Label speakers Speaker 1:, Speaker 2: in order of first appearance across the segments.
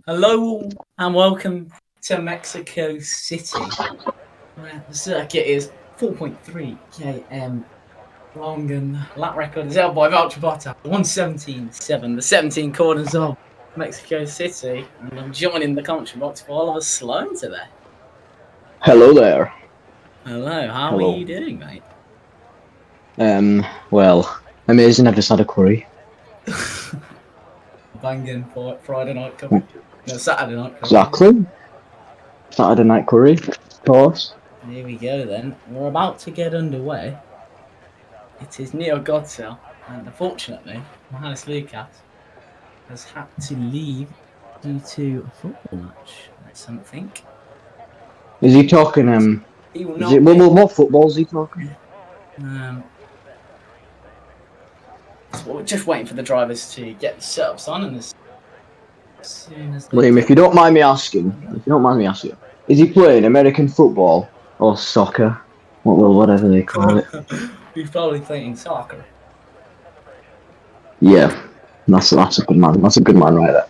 Speaker 1: Hello and welcome to Mexico City, where the circuit is 4.3 km long and lap record is held by Valtteri Bottas, 1:17.7, the 17 corners of Mexico City, and I'm joining the commentary box for Oliver Sloan today.
Speaker 2: Hello there.
Speaker 1: Hello, how
Speaker 2: Hello.
Speaker 1: are you doing, mate?
Speaker 2: Well, amazing. I've just had a curry.
Speaker 1: Banging for Friday night coverage. No, Saturday night coverage.
Speaker 2: Exactly. Saturday night curry, of course.
Speaker 1: Here we go then. We're about to get underway. It is Neo Godzilla, and unfortunately, Johannes Lucas has had to leave due to a football match or something.
Speaker 2: Is he talking?
Speaker 1: He will
Speaker 2: Is
Speaker 1: not
Speaker 2: it,
Speaker 1: be.
Speaker 2: what football is he talking?
Speaker 1: So we're just waiting for the drivers to get the setups on, and as soon as they
Speaker 2: Liam,
Speaker 1: do,
Speaker 2: if you don't mind me asking, is he playing American football or soccer? Whatever they call it.
Speaker 1: he's probably playing soccer.
Speaker 2: Yeah, that's a good man. That's a good man right there.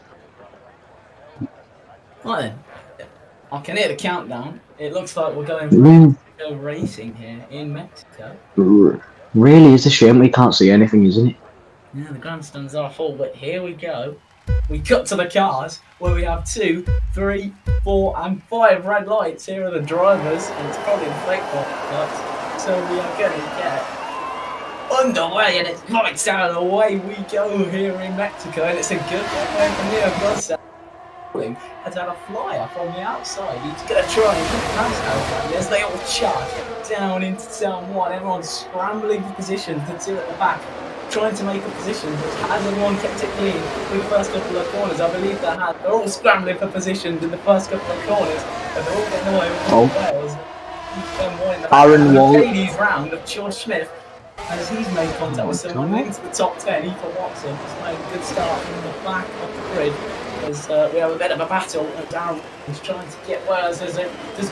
Speaker 1: Right then, I can hear the countdown. It looks like we're going for Mexico racing here in Mexico.
Speaker 2: Really, it's a shame we can't see anything, isn't it?
Speaker 1: Yeah, the grandstands are full, but here we go. We cut to the cars where we have 2, 3, 4, and 5 red lights. Here are the drivers, and it's probably the fake lights. So we are going to get underway, and it's lights out, and away we go here in Mexico. And it's a good one from Neo Godzilla. Has had a flyer from the outside. He's going to try and get the pass out as they all charge down into turn 1. Everyone's scrambling for positions. The 2 at the back trying to make a position, but has everyone kept it clean through the first couple of corners? I believe they had. They're all scrambling for positions in the first couple of corners, and they're all getting away with Wales. Aaron Mercedes round of George Smith, as he's made contact with someone into the top 10. Ethan Watson has made a good start from the back of the grid. As we have a bit of a battle, and Darren is trying to get Wales. There's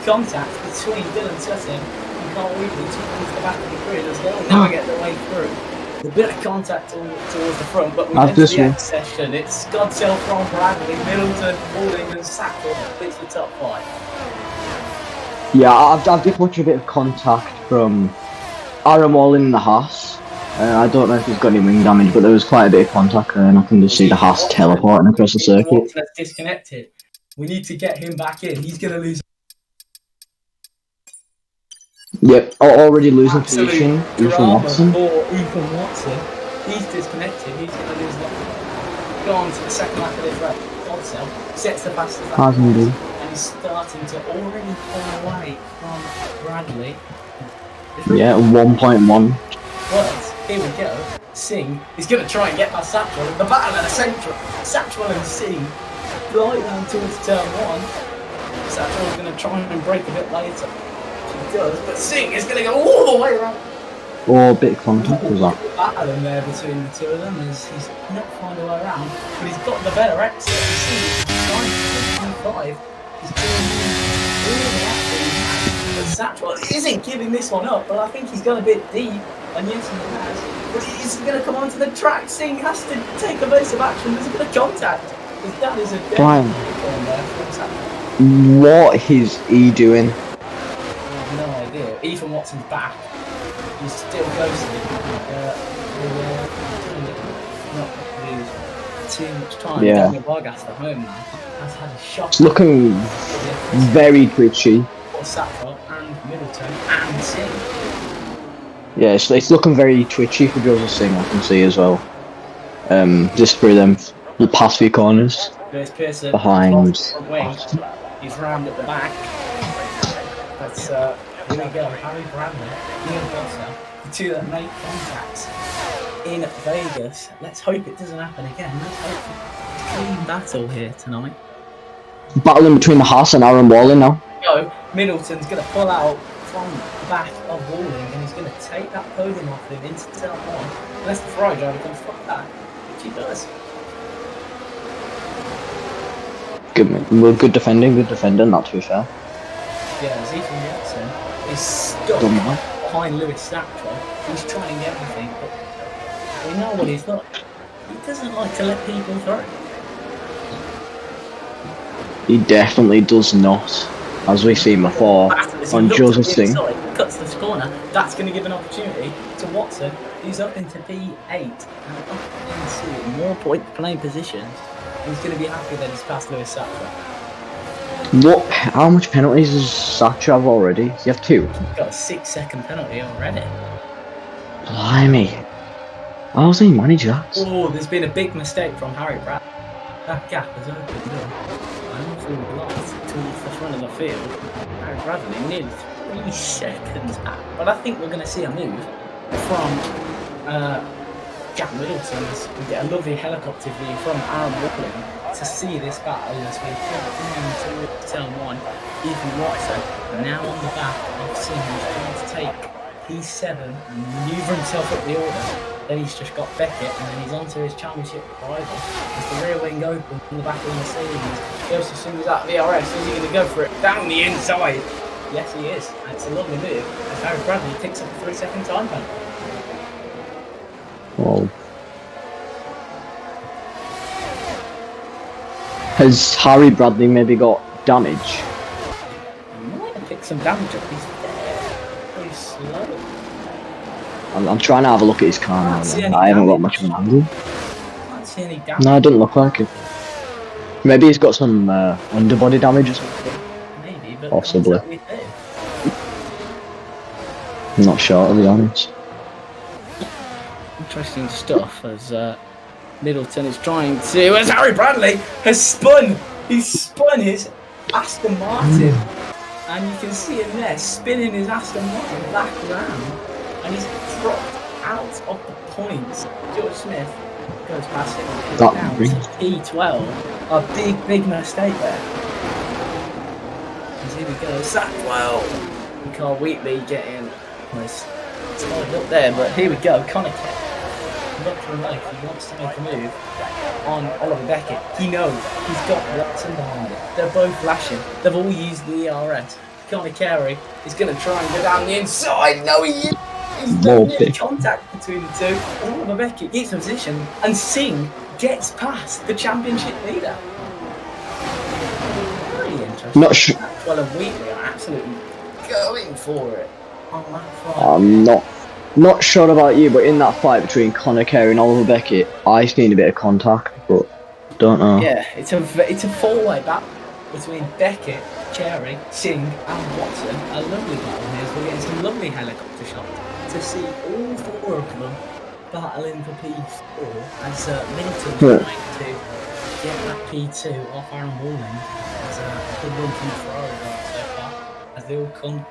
Speaker 1: contact between Dylan Sutton and Carl Wheatley towards the back of the grid as they'll never get their way through. A bit of contact towards the front, but we get to the end session. It's Godsell from Bradley, Middleton, Walling, and Sackle. It's the top 5.
Speaker 2: Yeah, I've just watched a bit of contact from Aaron Walling in the Haas. I don't know if he's got any wing damage, but there was quite a bit of contact there, and I can just see the Haas teleporting across the circuit.
Speaker 1: Watson's disconnected. We need to get him back in. He's going to lose.
Speaker 2: Yep, already losing position.
Speaker 1: Ethan Watson. He's disconnected. He's going to lose that. Go on to the second lap of this race. Godsell sets the fastest lap. And he's starting to already pull away from Bradley.
Speaker 2: Yeah, 1.1.
Speaker 1: But here we go. Singh is going to try and get past Satchel. The battle at the centre. Satchel and Singh fly down towards turn 1. Satchel is going to try and break a bit later. He does, but Singh is going to go all the way around.
Speaker 2: Oh, a bit of contact was that.
Speaker 1: Battle in there between the two of them as he's not finding a way around, but he's got the better exit. Singh is trying to 25. He's doing really active. But Satchel isn't giving this one up, but I think he's gone a bit deep. And yes, he has. But he's going to come onto the track. Singh has to take a base of action. There's a bit of contact. Because that is a dead
Speaker 2: What is he doing?
Speaker 1: I have no idea. Ethan Watson's back. He's still close to it. Not lose too much time.
Speaker 2: Yeah.
Speaker 1: Daniel Vargas at home now has had a shot.
Speaker 2: It's looking very twitchy.
Speaker 1: Satchel and Middleton and Singh.
Speaker 2: Yeah, it's looking very twitchy for Joseph Singh, I can see as well. Just through them, the past few corners.
Speaker 1: Pearson
Speaker 2: behind.
Speaker 1: He's round at the back. But here we go. Harry Bradley, Ian Foster, the 2 that made contact in Vegas. Let's hope it doesn't happen again. Let's hope it's a clean battle here tonight.
Speaker 2: Battling between the Haas and Aaron Walling now.
Speaker 1: No, Middleton's going to pull out from the back of Walling, and he's going to take that podium off him into turn 1. Unless the Ferrari driver can stop that, which he does.
Speaker 2: Good defending, not too fair.
Speaker 1: Yeah, Ethan Watson is stuck behind Lewis Satchel. He's trying everything, but we know what he's like. He doesn't like to let people through.
Speaker 2: He definitely does not, as we've seen before on Joseph Singh.
Speaker 1: Cuts this corner. That's going to give an opportunity to Watson, who's up into P8 and up into more point playing positions. He's going to be happy that he's passed Lewis Src2.
Speaker 2: What? How much penalties does Src2 have already? Does he have 2?
Speaker 1: He's got a 6-second penalty already.
Speaker 2: Blimey. How does he manage that?
Speaker 1: Oh, there's been a big mistake from Harry Pratt. That gap has opened up an awful lot towards the front of the field. Harry Bradley nearly 3 seconds back. But I think we're going to see a move from Jack Middleton as we get a lovely helicopter view from Aaron Walling to see this battle as we come into turn 1. Ethan Watson now on the back of Singh, who's trying to take P7 and manoeuvre himself up the order. Then he's just got Beckett, and then he's onto his championship rival. As the rear wing open from the back of the Mercedes, Joseph Singh is out of the RS. Is he going to go for it down the inside? Yes, he is. And it's a lovely move as Harry Bradley picks up a 3-second time penalty.
Speaker 2: Whoa. Has Harry Bradley maybe got damage?
Speaker 1: He might have picked some damage up. He's very slow.
Speaker 2: I'm trying to have a look at his car now. I haven't got much of an angle.
Speaker 1: I can't see any damage.
Speaker 2: No, it doesn't look like it. Maybe he's got some underbody damage or something.
Speaker 1: Maybe, but
Speaker 2: possibly. I'm not sure, to be honest.
Speaker 1: Interesting stuff as Middleton is trying to, as Harry Bradley has spun. He's spun his Aston Martin, and you can see him there spinning his Aston Martin back round, and he's dropped out of the points. George Smith goes past him. Down to P12. A big mistake there. And here we go. Src2. Carl Wheatley getting tied up there, but here we go. Connor Kett. Looking like he wants to make a move on Oliver Beckett. He knows he's got Watson behind it. They're both lashing. They've all used the ERS. Connor Carey is going to try and go down the inside. No, he is. He's no contact between the two. Oliver Beckett gets a position and Singh gets past the championship leader. Very interesting.
Speaker 2: Not sure.
Speaker 1: Well, and Wheatley are absolutely going for it on that front.
Speaker 2: I'm not sure about you, but in that fight between Connor Carey and Oliver Beckett, I've seen a bit of contact, but don't know.
Speaker 1: Yeah, it's a four-way battle between Beckett, Carey, Singh and Watson. A lovely battle here as we're getting some lovely helicopter shots to see all 4 of them battling for P4 as Middleton trying to get that P2 off Aaron Walling. As a good run from the Ferrari so far as they all come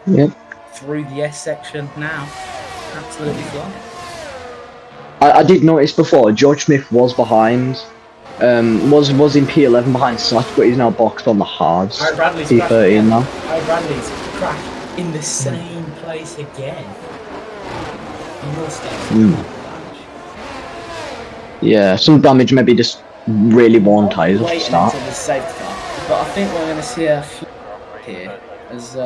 Speaker 1: through the S section now. Absolutely flying.
Speaker 2: I did notice before, George Smith was behind, was in P11 behind Src2, but he's now boxed on the hards. P13 now.
Speaker 1: Harry Bradley's crashed in the same place again. He must have some damage.
Speaker 2: Yeah, some damage, maybe just really worn tyres off the start.
Speaker 1: The safety car. But I think we're going to see a few here as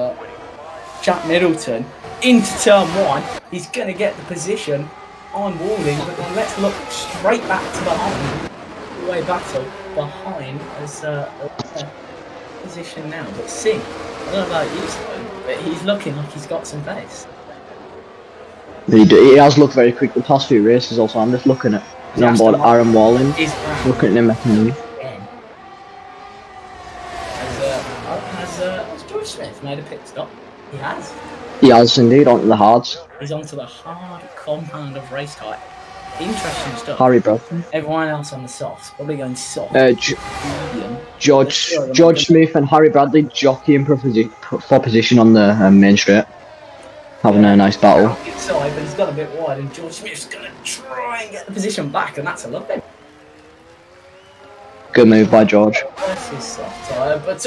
Speaker 1: Jack Middleton into turn 1. He's going to get the position on Walling, but then let's look straight back to behind. Way battle behind as position now. But Singh, I don't know about you, but he's looking like he's got some pace.
Speaker 2: He has looked very quick the past few races also. I'm just looking at on board Aaron Walling. Looking at him making a move.
Speaker 1: Has George Smith made a pit stop? He has.
Speaker 2: He has indeed, onto the hards.
Speaker 1: He's onto the hard compound of race type. Interesting stuff.
Speaker 2: Harry Bradley.
Speaker 1: Everyone else on the softs, probably going soft.
Speaker 2: George Smith and Harry Bradley jockeying for position on the main straight. Having a nice battle.
Speaker 1: Inside, but he's got a bit wide, and George Smith's going to try and get the position back, and that's a lovely.
Speaker 2: Good move by George.
Speaker 1: Versus soft tyre, but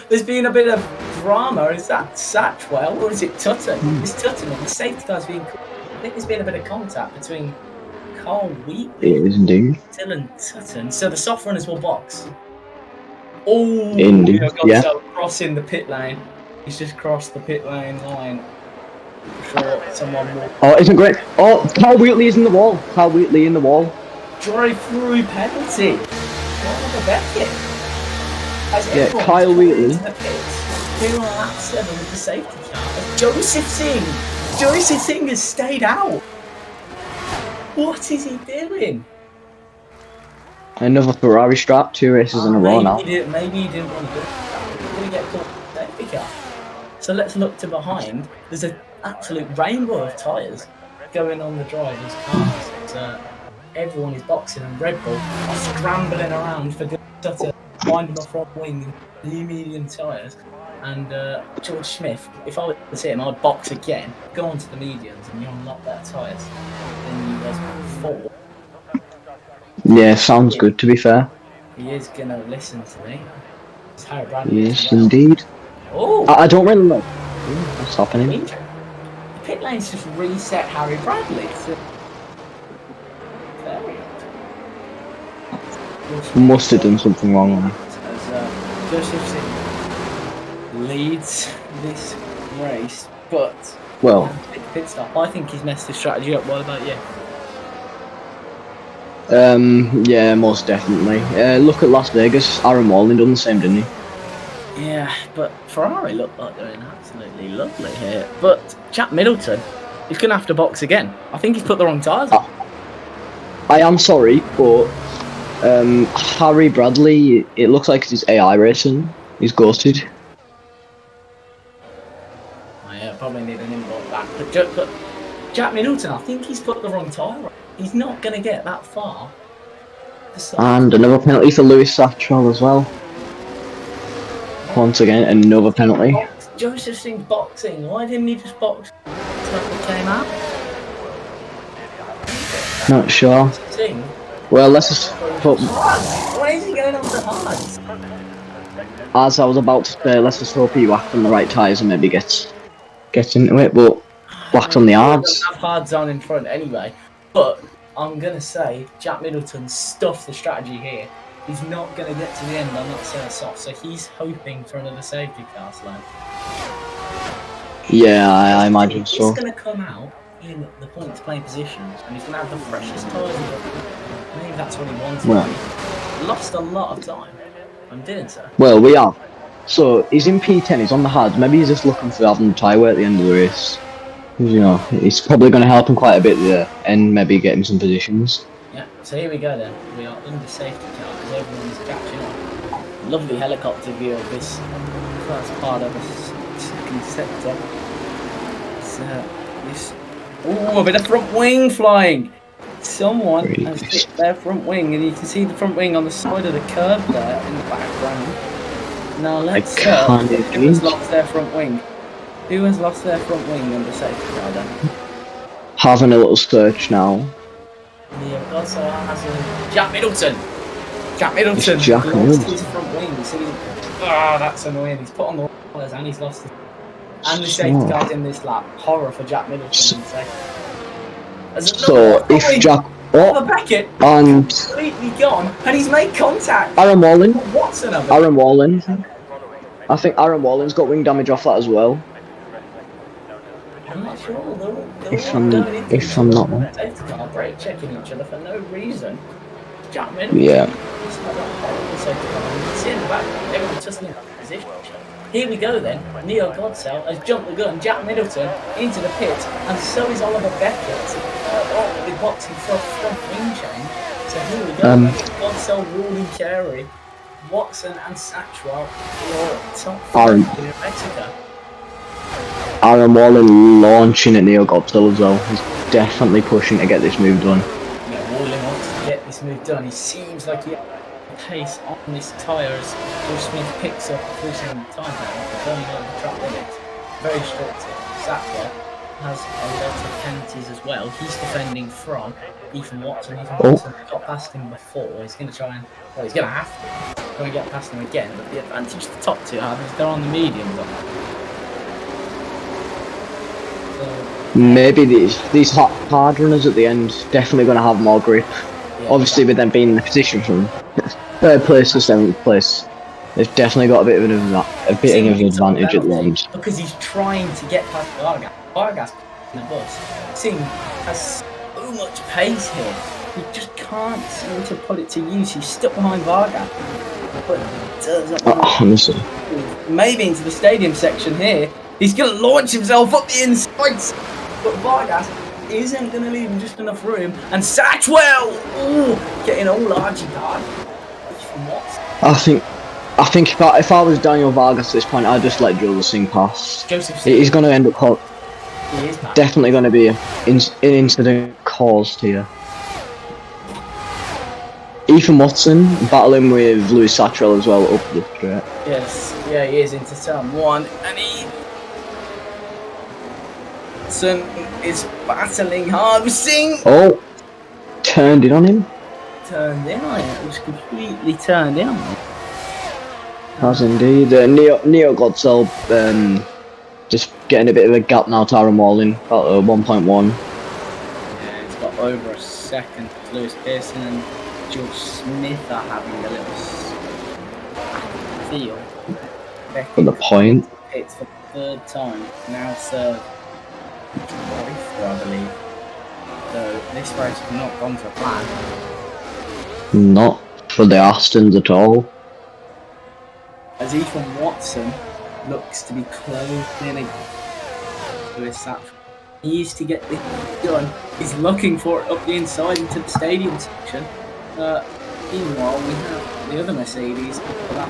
Speaker 1: there's been a bit of drama. Is that Src2 or is it Tutton? It's Tutton, and the safety car's being called. I think there's been a bit of contact between Carl Wheatley
Speaker 2: it is indeed.
Speaker 1: Dylan Tutton. So the soft runners will box. Oh,
Speaker 2: indeed. Yeah.
Speaker 1: So crossing the pit lane. He's just crossed the pit lane line. Sure, someone will.
Speaker 2: Oh, isn't great. Oh, Carl Wheatley is in the wall. Carl Wheatley in the wall.
Speaker 1: Drive through penalty. Oliver Beckett. As
Speaker 2: Yeah,
Speaker 1: everyone's
Speaker 2: Kyle
Speaker 1: coming
Speaker 2: Wheatley.
Speaker 1: into the pits, here on lap 7 with the safety car, Joseph Singh has stayed out. What is he doing?
Speaker 2: Another Ferrari strap, 2 races in a row now.
Speaker 1: Maybe he didn't want to do that. He's going to get caught with the safety car. So let's look to behind. There's an absolute rainbow of tyres going on the drivers' cars. So everyone is boxing, and Red Bull are scrambling around for to find him a front wing and new medium tyres. And George Smith, if I was him, I'd box again, go on to the mediums, and you unlock better tyres than you was before.
Speaker 2: Yeah, sounds good to be fair.
Speaker 1: He is going to listen to me. It's Harry Bradley.
Speaker 2: Yes, indeed.
Speaker 1: Oh,
Speaker 2: I don't really know what's happening.
Speaker 1: the pit lane's just reset Harry Bradley. So very odd.
Speaker 2: Must have done something wrong there.
Speaker 1: As Joseph Singh leads this race, but
Speaker 2: Well,
Speaker 1: pit stop. I think he's messed his strategy up. What about you?
Speaker 2: yeah, most definitely. Look at Las Vegas. Aaron Walling done the same, didn't he?
Speaker 1: Yeah, but Ferrari look like they're in absolutely lovely here. But Jack Middleton is going to have to box again. I think he's put the wrong tyres on.
Speaker 2: I am sorry, but Harry Bradley, it looks like it's AI racing. He's ghosted.
Speaker 1: Oh, yeah, probably need an import back. But Jack Middleton, I think he's put the wrong tyre on. He's not going to get that far.
Speaker 2: And another penalty for Lewis Satchel as well. Once again, another penalty.
Speaker 1: Joseph Singh's boxing. Why didn't he just box until it came out?
Speaker 2: Not sure.
Speaker 1: Singh.
Speaker 2: Well, let's just put.
Speaker 1: Why is he going on the hards?
Speaker 2: As I was about to say, let's just hope he whacked on the right tyres and maybe gets into it, but whacked on the hards.
Speaker 1: Have hards on in front anyway. But I'm gonna say Jack Middleton stuffed the strategy here. He's not going to get to the end on that Src2, so he's hoping for another safety car slam.
Speaker 2: Yeah, I imagine so.
Speaker 1: He's going to come out in the points playing positions, and he's going to have the freshest tyres. Maybe that's what he wanted.
Speaker 2: Well,
Speaker 1: He lost a lot of time. I'm doing so.
Speaker 2: Well, we are. So he's in P10. He's on the hards. Maybe he's just looking for having the tyre wear at the end of the race. You know, it's probably going to help him quite a bit there, and maybe get him some positions.
Speaker 1: Yeah, so here we go then. We are under safety car because everyone's catching up. Lovely helicopter view of this first part of the second sector. Oh, a bit of front wing flying. Someone has hit their front wing, and you can see the front wing on the side of the curve there in the background. Now let's see who has lost their front wing. Who has lost their front wing under safety car then?
Speaker 2: Having a little search now.
Speaker 1: Yeah, also has Jack Middleton. Jack Middleton lost his front wing. So that's annoying. He's put on the wires and he's lost his. And the safety car's in this lap. Horror for Jack Middleton.
Speaker 2: So if Jack
Speaker 1: Beckett
Speaker 2: and
Speaker 1: completely gone, and he's made contact.
Speaker 2: Aaron Walling.
Speaker 1: What's another?
Speaker 2: Aaron Walling. I think Aaron Walling's got wing damage off that as well.
Speaker 1: I'm not sure.
Speaker 2: If I'm not wrong.
Speaker 1: Safety car brake checking each other for no reason. Jack Middleton.
Speaker 2: Yeah.
Speaker 1: It's like a horrible safety car. You can see in the back, everyone's just in position. Here we go then. Neo Godsell has jumped the gun. Jack Middleton into the pit, and so is Oliver Beckett. They're boxing for a front wing change. So here we go. Godsell, Rawley, Carey, Watson, and Satchwell for top 5 in Mexico.
Speaker 2: Aaron Walling launching at Neo Godsell as well. He's definitely pushing to get this move done.
Speaker 1: Yeah, Walling wants to get this move done. He seems like he has pace on this tyre as George Smith picks up increasing time now for going over the track limits. Very restricted. Satchwell has a lot of penalties as well. He's defending from Ethan Watson. Ethan Watson got past him before. He's going to try and, well, he's going to have to go and get past him again. But the advantage the top two have is they're on the medium.
Speaker 2: Maybe these hard runners at the end definitely going to have more grip. Yeah, obviously, with them being in the position from 3rd place to 7th place, they've definitely got a bit of an advantage at the end.
Speaker 1: Because he's trying to get past Vargas. Vargas in the bus. Singh has so much pace here. He just can't seem to put it to use. He's stuck behind Vargas. but doesn't
Speaker 2: Honestly.
Speaker 1: maybe into the stadium section here. He's going to launch himself up the inside, but Vargas isn't going to leave him just enough room. And Satchwell, ooh, getting all argy hard.
Speaker 2: I think if I was Daniel Vargas at this point, I'd just let Joseph Singh pass. He's going to end up definitely going to be an incident caused here. Ethan Watson battling with Louis Satchwell as well up the straight.
Speaker 1: Yes, yeah, he is into turn one, and Watson is battling hard with Singh.
Speaker 2: Oh, turned in on him.
Speaker 1: Turned in on him. It was completely turned in on him.
Speaker 2: Has indeed. Neo Godsell just getting a bit of a gap now to Aaron Walling, about 1.1.
Speaker 1: Yeah, it's got over a second. Lewis Pearson and George Smith are having a little feel.
Speaker 2: For the point.
Speaker 1: It's for the third time. Now served twice, I believe. So this race has not gone to plan.
Speaker 2: Not for the Astons at all.
Speaker 1: As Ethan Watson looks to be closed in again. Lewis Satchwell. He used to get this done. He's looking for it up the inside into the stadium section. Meanwhile, we have the other Mercedes now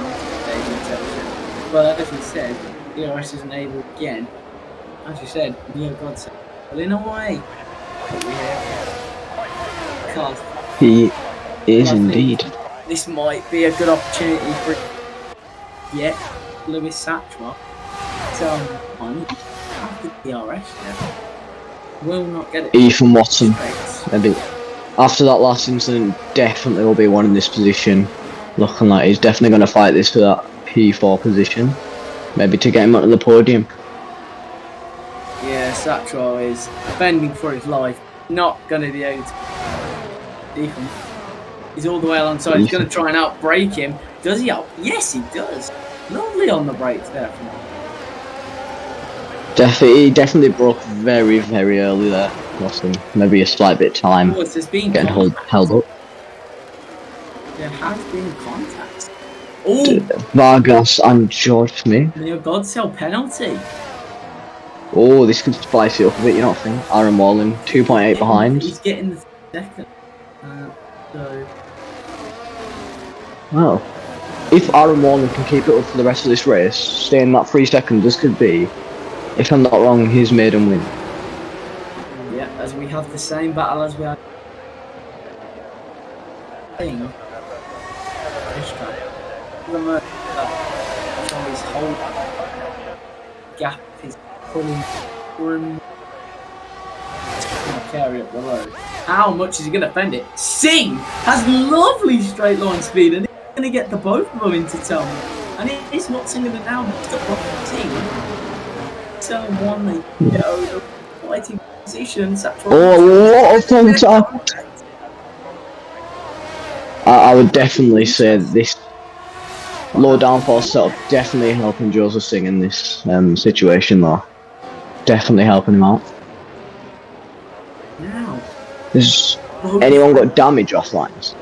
Speaker 1: into the stadium section. But as we said, DRS isn't able again. As you said, Neo Godsell pulling away.
Speaker 2: He is indeed.
Speaker 1: This might be a good opportunity for Lewis Satchwell. On after DRS will not get it.
Speaker 2: Ethan Watson, maybe after that last incident, definitely will be one in this position. Looking like he's definitely going to fight this for that P4 position, maybe to get him onto the podium.
Speaker 1: Yeah, Satchwell is bending for his life. Not going to be able to. Ethan, he's all the way alongside. He's going to try and outbrake him. Does he out? Yes, he does. Lovely on the brakes there.
Speaker 2: He definitely broke very, very early there. Lost him maybe a slight bit of time.
Speaker 1: Oh, there's been
Speaker 2: getting held up.
Speaker 1: There has been contact. Oh,
Speaker 2: Vargas and George Smith.
Speaker 1: Neo Godsell penalty.
Speaker 2: Oh, this could spice it up a bit, you don't think? Aaron Walling, 2.8 behind.
Speaker 1: He's getting the second.
Speaker 2: Well, if Aaron Walling can keep it up for the rest of this race, stay in that 3 seconds, this could be, if I'm not wrong, his maiden win.
Speaker 1: Yeah, as we have the same battle as we had. His whole gap is pulling through. Carry up the road. How much is he going to fend it? Singh has lovely straight line speed, and he's going to get the both of them into turn one. And he's not singing it down. Singh. Turn one, they get over fighting position.
Speaker 2: Oh, a lot of contact. I would definitely say this low downforce setup definitely helping Joseph Singh in this situation, though. Definitely helping him out.
Speaker 1: Now,
Speaker 2: has anyone got damage off lines?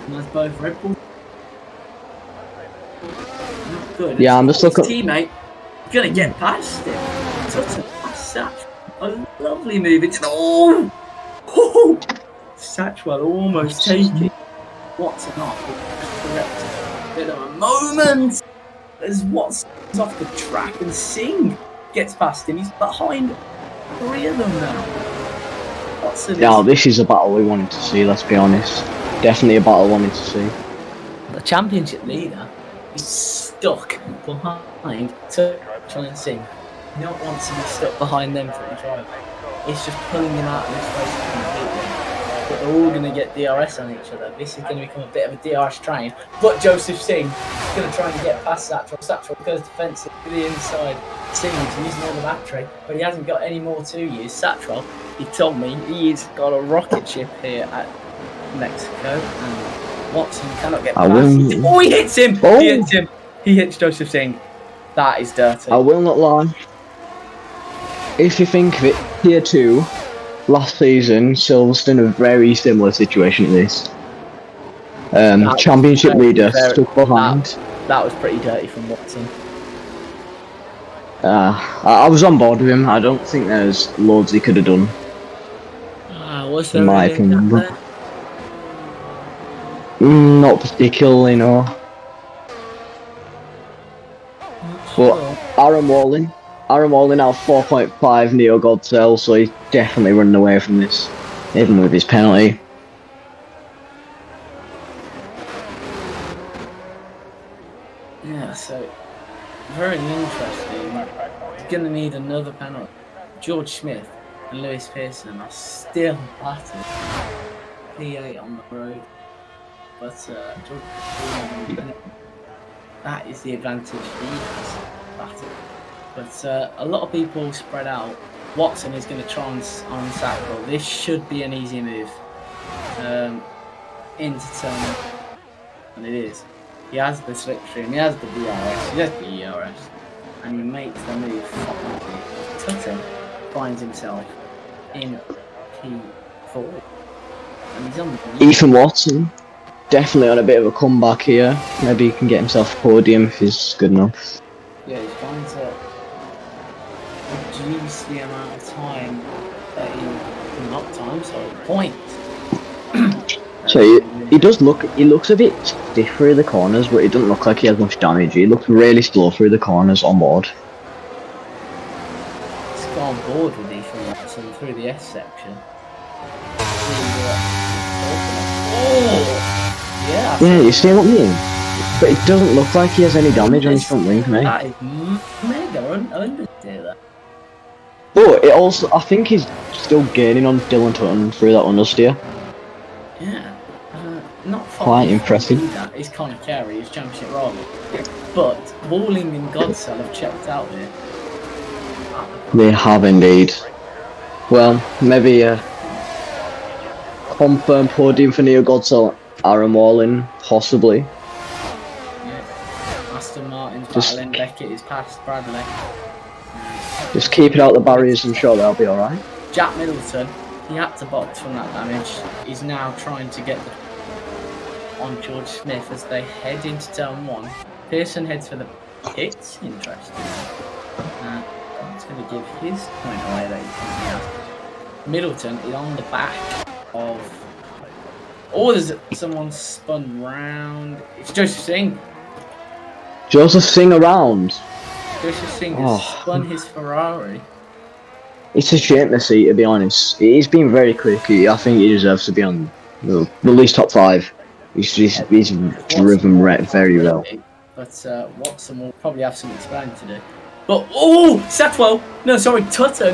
Speaker 1: That's both Red Bull. Not good.
Speaker 2: Yeah, I'm just looking.
Speaker 1: Teammate gonna get past him. Such a lovely move. It's oh, Satchwell almost taking Watson off. Correct. Bit of a moment as Watson's off the track and Singh gets past him. He's behind 3 of them now. Watson.
Speaker 2: Now this is a battle we wanted to see. Let's be honest. Definitely a battle we wanted to see.
Speaker 1: The championship leader is stuck behind Satchwell and Singh. Not wants to be stuck behind them for the drive. It's just pulling him out of this race completely. But they're all going to get DRS on each other. This is going to become a bit of a DRS train. But Joseph Singh is going to try and get past Satchwell. Satchwell goes defensive to the inside. Sing's using all the battery, but he hasn't got any more to use. Satchwell, he told me he's got a rocket ship here at Mexico, and Watson cannot get past. Oh, he hits him! Oh. He hits him! He hits Joseph Singh. That is dirty.
Speaker 2: I will not lie. If you think of it, Tier 2 last season, Silverstone, a very similar situation to this. Championship leader stuck behind.
Speaker 1: That was pretty dirty from Watson.
Speaker 2: I was on board with him. I don't think there's loads he could have done.
Speaker 1: Was there
Speaker 2: In my
Speaker 1: really a
Speaker 2: opinion.
Speaker 1: gap there?
Speaker 2: Not particularly, no. But Aaron Walling out 4.5 Neo God Cell, so he's definitely running away from this, even with his penalty.
Speaker 1: Yeah, so very interesting. He's going to need another penalty. George Smith and Lewis Pearson are still battered. P8 on the road. But that is the advantage he has battered. But a lot of people spread out. Watson is going to try and unsackle. This should be an easy move into turn one. And it is. He has the slipstream, he has the DRS, he has the ERS, and he makes the move. Tutton finds himself in P4. And he's on the
Speaker 2: Ethan Watson, definitely on a bit of a comeback here. Maybe he can get himself a podium if he's good enough.
Speaker 1: Yeah, he's trying to reduce the amount of time that points.
Speaker 2: So he looks a bit stiff through the corners, but he doesn't look like he has much damage. He looks really slow through the corners on board.
Speaker 1: He's gone board with Ethan Watson through the S section.
Speaker 2: Yeah, you see what I mean? But it doesn't look like he has any damage on his front wing, mate.
Speaker 1: That is mega understeer.
Speaker 2: But it also, I think he's still gaining on Dylan Tutton through that understeer.
Speaker 1: Yeah. Not
Speaker 2: quite impressive.
Speaker 1: That is Connor Carey, his championship rival. But Walling and Godsell have checked out here.
Speaker 2: They have indeed. Well, maybe a confirmed podium for Neo Godsell, Aaron Walling, possibly.
Speaker 1: Yeah. Aston Martin's battling, Beckett is past Bradley.
Speaker 2: Just keep it out the barriers, I'm sure they'll be alright.
Speaker 1: Jack Middleton, he had to box from that damage. He's now trying to get on George Smith as they head into turn one. Pearson heads for the pits. Interesting. He's going to give his point away that he has. Middleton is on the back of. Oh, there's someone spun round. It's Joseph Singh.
Speaker 2: Joseph Singh around.
Speaker 1: Joseph Singh has spun his Ferrari.
Speaker 2: It's a shame to see, to be honest. He's been very quick. I think he deserves to be on the least top 5. He's driven very well.
Speaker 1: But Watson will probably have some explaining to do. But Tutton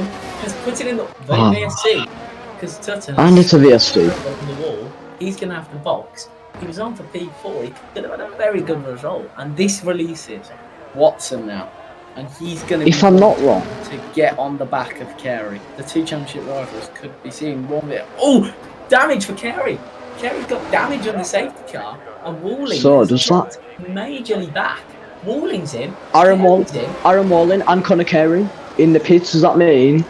Speaker 1: has put it in the VSC because Tutton.
Speaker 2: And it's a VSC.
Speaker 1: On the wall, he's going to have to box. He was on for P4. He could have had a very good result, and this releases Watson now, and he's going to.
Speaker 2: If I'm not wrong,
Speaker 1: to get on the back of Carey, the two championship rivals could be seeing one bit. Oh, damage for Carey. Carey's got damage on the safety car, and Walling majorly back. Walling's in.
Speaker 2: Aaron Walling and Connor Carey in the pits. Does that mean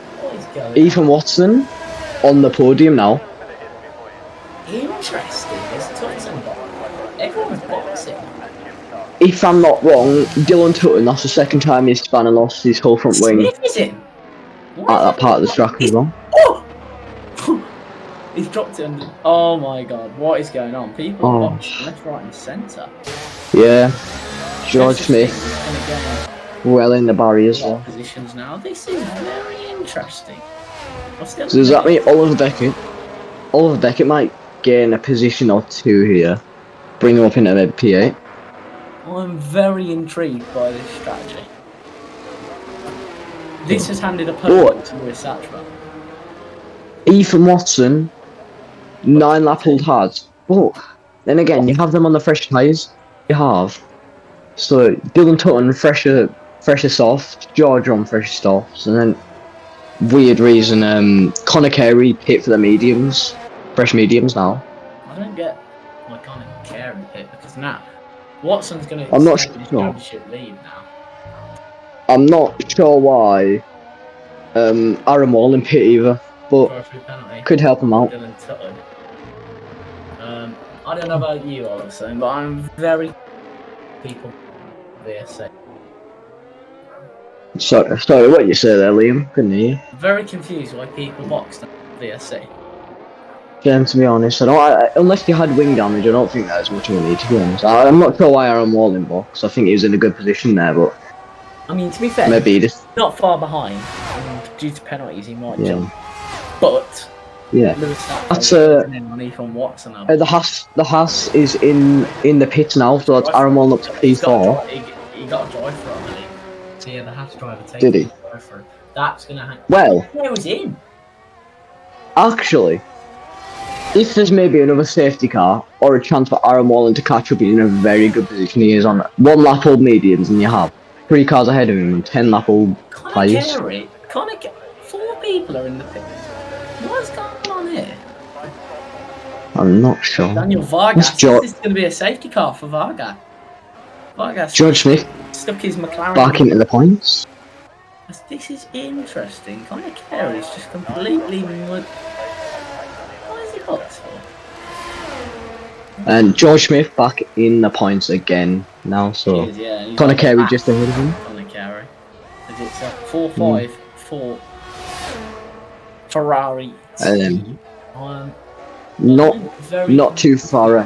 Speaker 2: Ethan Watson on the podium now?
Speaker 1: Interesting. There's Tutton. Everyone's boxing.
Speaker 2: If I'm not wrong, Dylan Tutton, that's the second time he's spun and lost his whole front wing
Speaker 1: at
Speaker 2: that part of the track as well.
Speaker 1: Oh! He's dropped it under. Oh my god, what is going on? People are boxing left, right, and centre. Yeah.
Speaker 2: George Smith. Well in the barriers.
Speaker 1: Positions now. This is very interesting.
Speaker 2: So does that mean Oliver Beckett might gain a position or two here, bring him up into maybe P8?
Speaker 1: I'm very intrigued by this strategy. This has handed a podium to Lewis Satchwell.
Speaker 2: Ethan Watson, 9 lap old hards. But then again, you have them on the fresh tyres. You have. So Dylan Tutton, fresher soft, George on fresher softs, and then weird reason Connor Carey pit for the mediums, fresh mediums now.
Speaker 1: I don't get why Connor Carey pit because now Watson's going to.
Speaker 2: I'm not sure.
Speaker 1: Championship lead now.
Speaker 2: I'm not sure why Aaron Walling pit either. but
Speaker 1: for a free penalty.
Speaker 2: could help him out.
Speaker 1: Dylan Tutton. I don't know about you, Oliver, but I'm very people VSC.
Speaker 2: Sorry, what you say there, Liam? Couldn't hear you.
Speaker 1: Very confused why people boxed VSC.
Speaker 2: Yeah, to be honest, unless you had wing damage, I don't think that's much of a need, to be honest. I'm not sure why Aaron Walling box. I think he was in a good position there, but
Speaker 1: I mean, to be fair,
Speaker 2: maybe just
Speaker 1: not far behind. And due to penalties, he might jump. But
Speaker 2: yeah.
Speaker 1: That's on Ethan Watson.
Speaker 2: The Haas is in the pit now, so that's Aaron Walling up to P4.
Speaker 1: He got a drive through, I believe. So yeah, the Haas driver takes
Speaker 2: Did he?
Speaker 1: Drive through. That's gonna happen.
Speaker 2: Well,
Speaker 1: it was in.
Speaker 2: Actually, if there's maybe another safety car or a chance for Aaron Walling to catch up, he's in a very good position. He is on 1 lap old mediums, and you have 3 cars ahead of him and 10 lap old tyres.
Speaker 1: 4 people are in the pit. What's going on here?
Speaker 2: I'm not sure.
Speaker 1: Daniel Vargas. This is going to be a safety car for Vargas.
Speaker 2: George Smith
Speaker 1: stuck his McLaren
Speaker 2: back into the points.
Speaker 1: This is interesting. Connor Carey's just completely. Why is he boxed for?
Speaker 2: And George Smith back in the points again now. So Connor Carey just ahead of him.
Speaker 1: Connor Carey. It's a 4-5 for Ferrari.
Speaker 2: Not too far.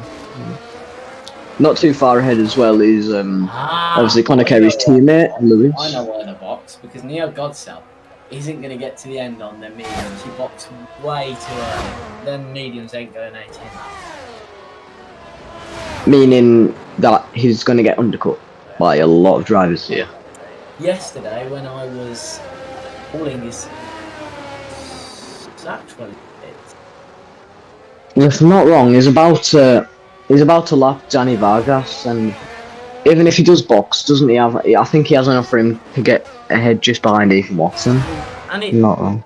Speaker 2: Not too far ahead as well is obviously Connor Carey's teammate Lewis.
Speaker 1: I know why the box, because Neo Godsell isn't going to get to the end on their mediums. He boxed way too early. Then mediums ain't going 18 laps.
Speaker 2: Meaning that he's going to get undercut by a lot of drivers here.
Speaker 1: Yesterday, when I was calling his actually,
Speaker 2: if I'm not wrong, he's about to lap Danny Vargas, and even if he does box, doesn't he have? I think he has enough for him to get ahead just behind Ethan Watson.
Speaker 1: And
Speaker 2: not wrong.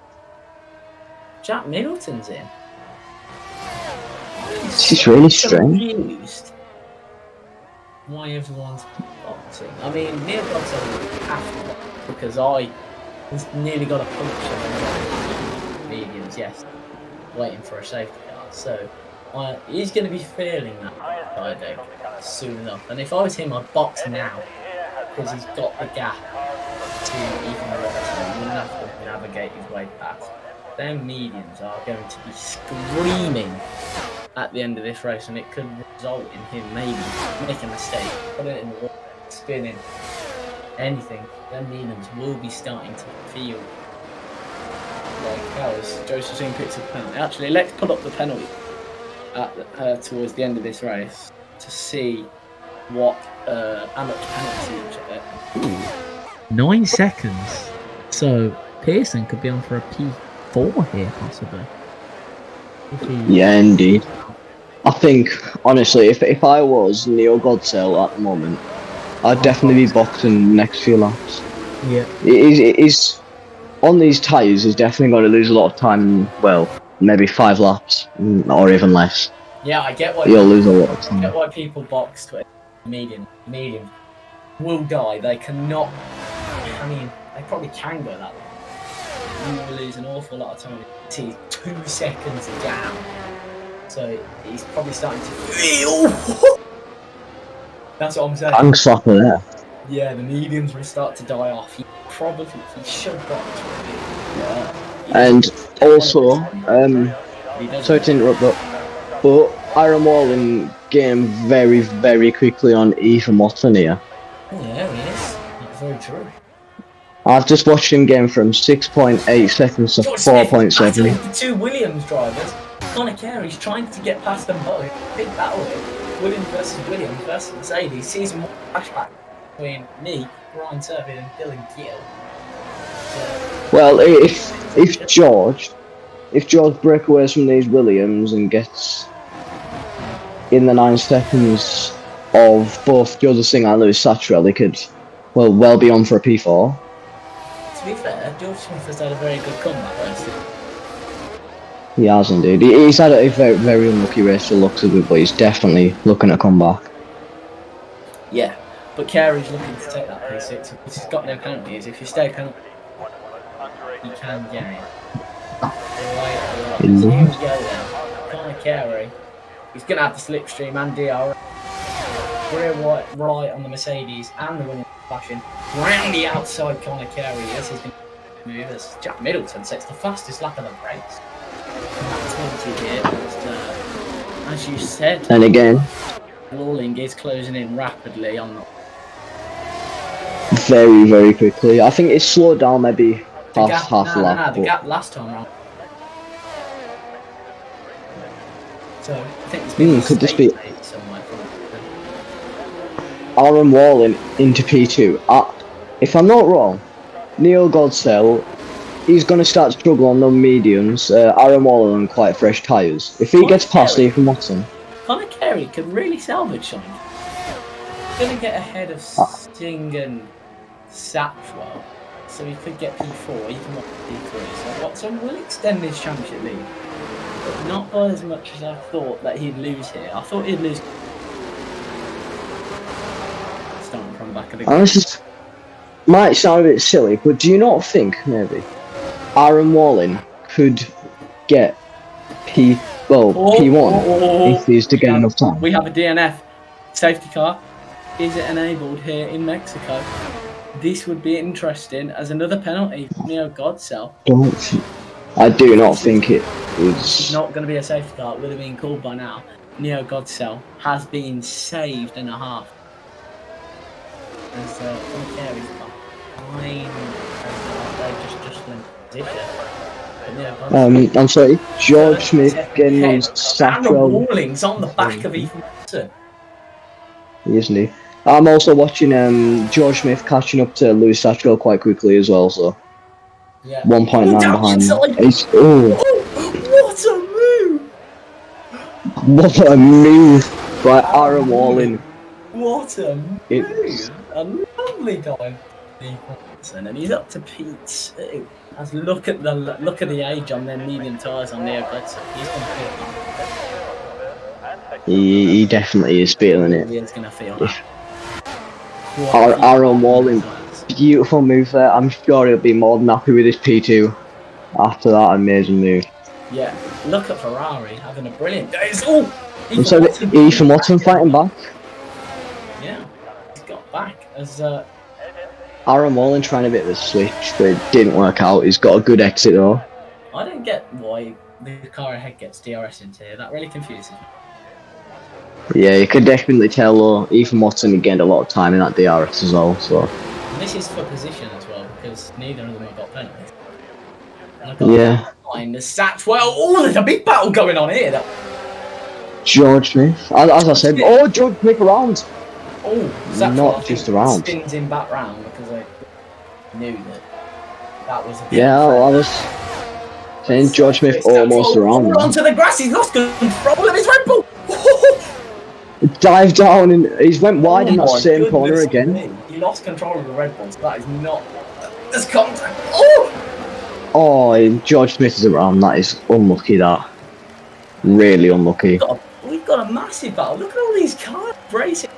Speaker 1: Jack Middleton's in.
Speaker 2: It's really strange.
Speaker 1: Why everyone's boxing? I mean, Neil Godson have to box because I nearly got a puncture in mediums. Yes, waiting for a safety car. So he's going to be feeling that I think soon enough. And if I was him, I'd box now because he's got the gap to even Watson. He wouldn't have to navigate his way past. Their mediums are going to be screaming at the end of this race, and it could result in him maybe making a mistake, putting it in the wall, spinning, anything. Their mediums will be starting to feel like cows. Josephine picks up the penalty. Actually, let's put up the penalty towards the end of this race to see what how much penalty each 9 seconds. So Pearson could be on for a P4 here, possibly.
Speaker 2: Yeah, indeed. I think, honestly, if I was Neo Godsell at the moment, I'd definitely be boxing the next few laps.
Speaker 1: Yeah.
Speaker 2: He's on these tyres, he's definitely going to lose a lot of time, well, maybe 5 laps, or even less.
Speaker 1: Yeah, I get why
Speaker 2: he'll lose a lot of time.
Speaker 1: I get why people box to medium. Medium will die. They cannot. I mean, they probably can go that way. You will lose an awful lot of time. He's 2 seconds down, so he's probably starting to feel. That's what I'm saying.
Speaker 2: Thanks, slapper there.
Speaker 1: Yeah, the mediums will start to die off. He should box. Yeah.
Speaker 2: And also, sorry to interrupt, but Aaron Walling getting very, very quickly on Ethan Watson here.
Speaker 1: Oh yeah, he is. That's very true.
Speaker 2: I've just watched him game from 6.8 seconds to 4.7.
Speaker 1: The 2 Williams drivers. Connor Carey's trying to get past them both. Big battle here. Williams versus Williams versus Mercedes. Season 1 flashback between me, Ryan Turpin, and Dylan Gill.
Speaker 2: Well, if George breakaways from these Williams and gets in the 9 seconds of both Joseph Singh and Lewis Satchwell, they could well be on for a P4.
Speaker 1: To be fair, George Smith has had a very good comeback race.
Speaker 2: He has indeed. He's had a very, very unlucky race for looks of it, but he's definitely looking at comeback.
Speaker 1: Yeah, but Carey's looking to take that P6. He's got no penalties. If you stay penalty, you can gain. Right, here we go then. Connor Carey. He's going to have the slipstream and DR. Rear right on the Mercedes and the winning flashing. Round the outside, Connor Carey. This is going to move as Jack Middleton sets the fastest lap of the race. That 20 here. As you said.
Speaker 2: And again,
Speaker 1: Walling is closing in rapidly on the
Speaker 2: very, very quickly. I think it's slowed down maybe half a lap.
Speaker 1: The gap last time round. So I think it's been
Speaker 2: could this be
Speaker 1: somewhere.
Speaker 2: Aaron Walling into P2? If I'm not wrong, Neil Godcell, he's going to start to struggle on the mediums. Aaron Walling on quite fresh tyres. If he gets past Ethan Watson,
Speaker 1: Connor Carey could really salvage something. He's going to get ahead of Sting and Satchwell, so he could get P4, he can P3. So Watson will extend his championship lead, but not by as much as I thought that he'd lose here. I thought he'd lose. Starting from the back of the
Speaker 2: and this is, might sound a bit silly, but do you not think maybe Aaron Walling could get P1 if he's to get enough time?
Speaker 1: We have a DNF safety car. Is it enabled here in Mexico? This would be interesting as another penalty for Neo Godcell.
Speaker 2: I do not think it is.
Speaker 1: It's not going to be a safety car. It would have been called by now. Neo Godcell has been saved and a half. As Carey's behind, they're just in position.
Speaker 2: I'm sorry, George Smith getting on Satchwell.
Speaker 1: Walling's on the back of Ethan Watson.
Speaker 2: Isn't he? I'm also watching George Smith catching up to Lewis Satchwell quite quickly as well, so
Speaker 1: yeah.
Speaker 2: 1.9 behind. What a move by Aaron Walling.
Speaker 1: What a move! A lovely dive, and he's up to P2. As look at the age on their medium tyres on Neo Godcell. He's going to feel it.
Speaker 2: He definitely is feeling it.
Speaker 1: He's going to feel it.
Speaker 2: Aaron Walling, beautiful move there. I'm sure he'll be more than happy with his P2 after that amazing move.
Speaker 1: Yeah, look at Ferrari having a brilliant day.
Speaker 2: Ethan Watson fighting back.
Speaker 1: Yeah, he's got back as
Speaker 2: Aaron Walling trying a bit of a switch, but it didn't work out. He's got a good exit though.
Speaker 1: I don't get why the car ahead gets DRS into here. That really confuses me.
Speaker 2: Yeah, you could definitely tell though, Ethan Watson had gained a lot of time in that DRS as well, so.
Speaker 1: And this is for position as well, because neither of them have got penalties.
Speaker 2: Yeah.
Speaker 1: Behind the Satchwell. Oh, there's a big battle going on here.
Speaker 2: George Smith, as I said, George Smith around.
Speaker 1: Oh, Satchwell,
Speaker 2: not just around.
Speaker 1: Spins him back round because I knew that was a
Speaker 2: yeah, I was saying George Smith almost around.
Speaker 1: Onto the grass, he's lost control of his Red Bull.
Speaker 2: Dive down and he's went wide in that same corner again.
Speaker 1: He lost control of the Red Bull, so that is not. There's contact.
Speaker 2: Oh, George Smith is around. That is unlucky. That really unlucky.
Speaker 1: We've got a massive battle. Look at all these cars racing.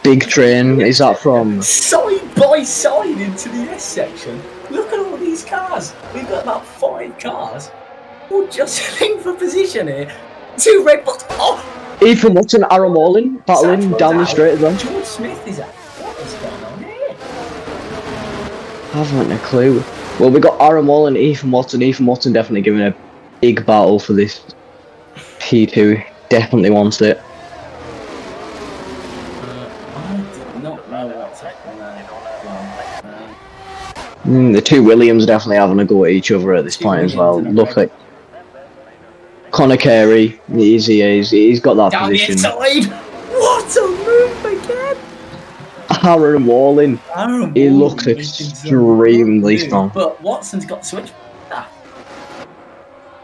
Speaker 2: Big train. Is that from
Speaker 1: side by side into the S section? Look at all these cars. We've got about 5 cars, all jostling for position here. 2 Red Bulls.
Speaker 2: Ethan Watson, Aaron Walling battling down the straight as well.
Speaker 1: George Smith is out. What is going on here?
Speaker 2: I haven't a clue. Well, we got Aaron Walling, Ethan Watson. Ethan Watson definitely giving a big battle for this P2. Definitely wants it.
Speaker 1: I do not know what's happening there.
Speaker 2: The 2 Williams definitely having a go at each other at this point as well. Look at Connor Carey, he's got that
Speaker 1: down
Speaker 2: position.
Speaker 1: The inside. What a move again!
Speaker 2: Aaron Walling, he looks extremely strong.
Speaker 1: But Watson's got switch.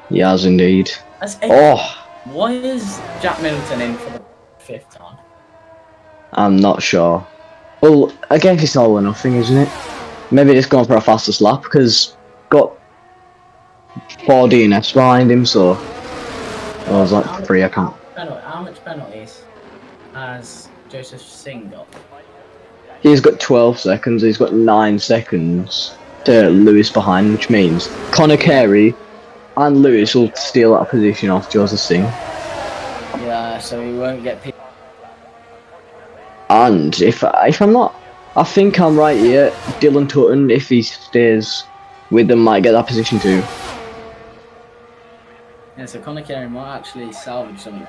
Speaker 2: He has indeed.
Speaker 1: Why is Jack Middleton in for the 5th time?
Speaker 2: I'm not sure. Well, I guess it's all or nothing, isn't it? Maybe it's going for a fastest lap because got 4 DNFs behind him, so. I was like 3, I can't.
Speaker 1: How much penalties has Joseph Singh got?
Speaker 2: He's got 12 seconds, he's got 9 seconds. Lewis behind, which means Conor Carey and Lewis will steal that position off Joseph Singh.
Speaker 1: Yeah, so he won't get people.
Speaker 2: And if I'm not, I think I'm right here. Dylan Tutton, if he stays with them, might get that position too.
Speaker 1: Yeah, so Conor Carey might actually salvage something.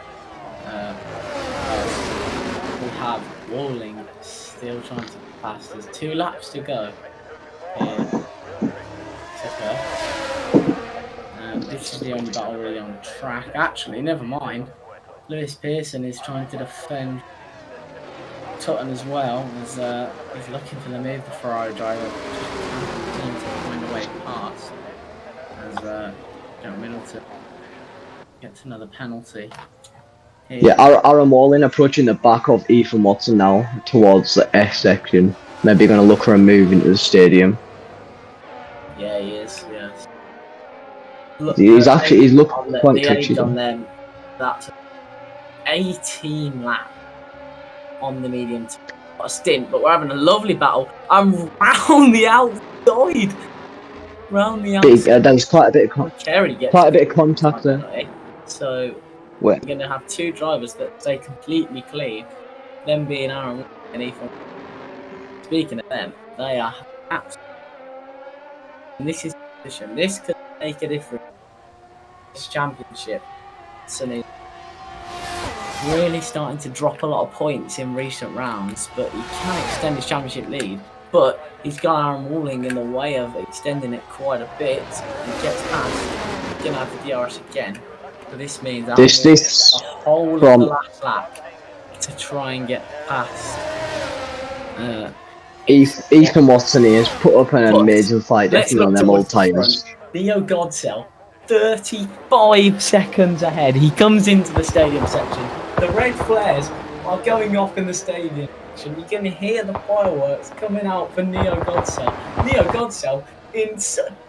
Speaker 1: We have Walling still trying to pass. There's 2 laps to go. This is the only battle really on track. Actually, never mind. Lewis Pearson is trying to defend Tutton as well. As he's looking for the move, the Ferrari driver. Just can't to find a way past. As Jack Middleton gets another penalty. Here.
Speaker 2: Yeah, Aaron Walling approaching the back of Ethan Watson now towards the S section. Maybe going to look for a move into the stadium.
Speaker 1: Yeah, he is. Yes. Look,
Speaker 2: he's looking quite twitchy.
Speaker 1: On them, that's 18 laps on the medium. Not a stint, but we're having a lovely battle. I'm round the outside. Round the outside.
Speaker 2: There's quite a bit of contact there.
Speaker 1: So we're going to have 2 drivers that stay completely clean. Them being Aaron and Ethan. Speaking of them, they are absolutely. And this is position. This could make a difference. This championship. So he's really starting to drop a lot of points in recent rounds, but he can extend his championship lead. But he's got Aaron Walling in the way of extending it quite a bit. He gets past. He's going to have the DRS again. So this means that a whole of the last lap to try and get past.
Speaker 2: Ethan Watson has put up an amazing fight on them old tyres.
Speaker 1: Neo Godsell, 35 seconds ahead. He comes into the stadium section. The red flares are going off in the stadium section. You can hear the fireworks coming out for Neo Godsell. Neo Godsell in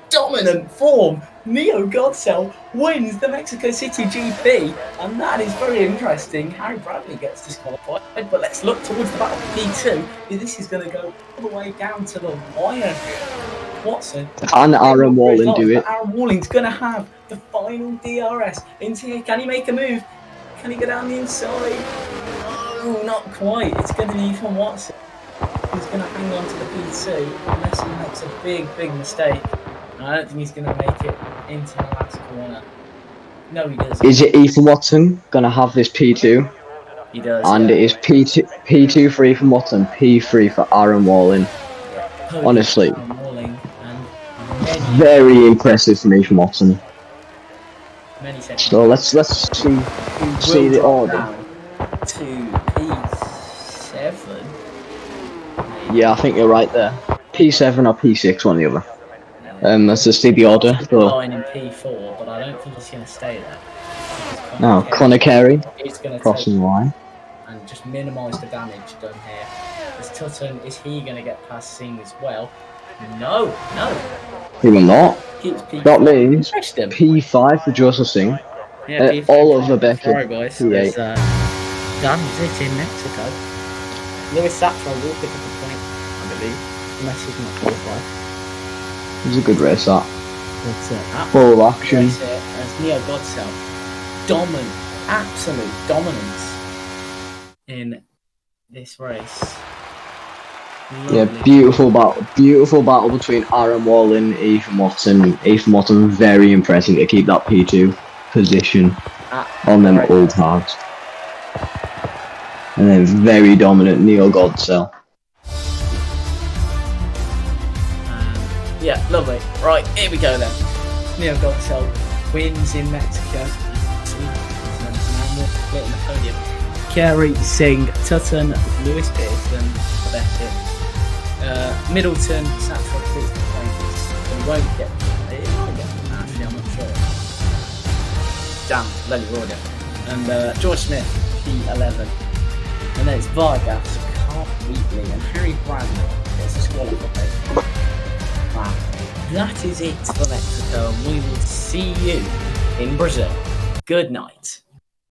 Speaker 1: dominant form. Neo Godsell wins the Mexico City GP, and that is very interesting. Harry Bradley gets disqualified, but let's look towards the battle for P2. This is going to go all the way down to the wire. Watson
Speaker 2: and Aaron Walling do it.
Speaker 1: Aaron Walling's going to have the final DRS into here. Can he make a move? Can he go down the inside? No, not quite. It's going to be Ethan Watson. He's going to hang on to the P2 unless he makes a big mistake. I don't think he's going to make it into the last corner. No, he doesn't.
Speaker 2: Is it Ethan Watson going to have this P2?
Speaker 1: He does.
Speaker 2: And it is P2 for Ethan Watson, P3 for Aaron Walling. Yeah. Honestly, very impressive from Ethan Watson. So let's see the order.
Speaker 1: To P7.
Speaker 2: Yeah, I think you're right there. P7 or P6, one or the other. Let's just see the order.
Speaker 1: Line in P4, but I don't think he's going to stay there.
Speaker 2: No, Conor Carey crossing the line
Speaker 1: and just minimise the damage done here. As Tutton, is he going to get past Singh as well? No.
Speaker 2: He will not. That means
Speaker 1: P5
Speaker 2: for Joseph Singh.
Speaker 1: Yeah,
Speaker 2: all over Becky.
Speaker 1: Sorry, boys. That is it in Mexico. Lewis Src2 will pick up a point, I believe, unless he's not qualified.
Speaker 2: It was a good race, that.
Speaker 1: That's
Speaker 2: full action.
Speaker 1: As Neo Godsell, absolute dominance in this race. Lovely.
Speaker 2: Yeah, beautiful battle between Aaron Walling and Ethan Watson. Ethan Watson very impressive to keep that P2 position on them old cards. And then very dominant Neo Godsell.
Speaker 1: Yeah, lovely. Right, here we go then. Neo Godsell wins in Mexico. And we're in the podium. Carey, Singh, Tutton, Lewis Pearson, Beckett, Middleton, Src2 takes the points. But he won't get them, actually, I'm not sure. Damn, Lenny Roder. And George Smith, P11. And then it's Vargas, Carl Wheatley, and Harry Bradley gets disqualified. Wow. That is it for Mexico, and we will see you in Brazil. Good night.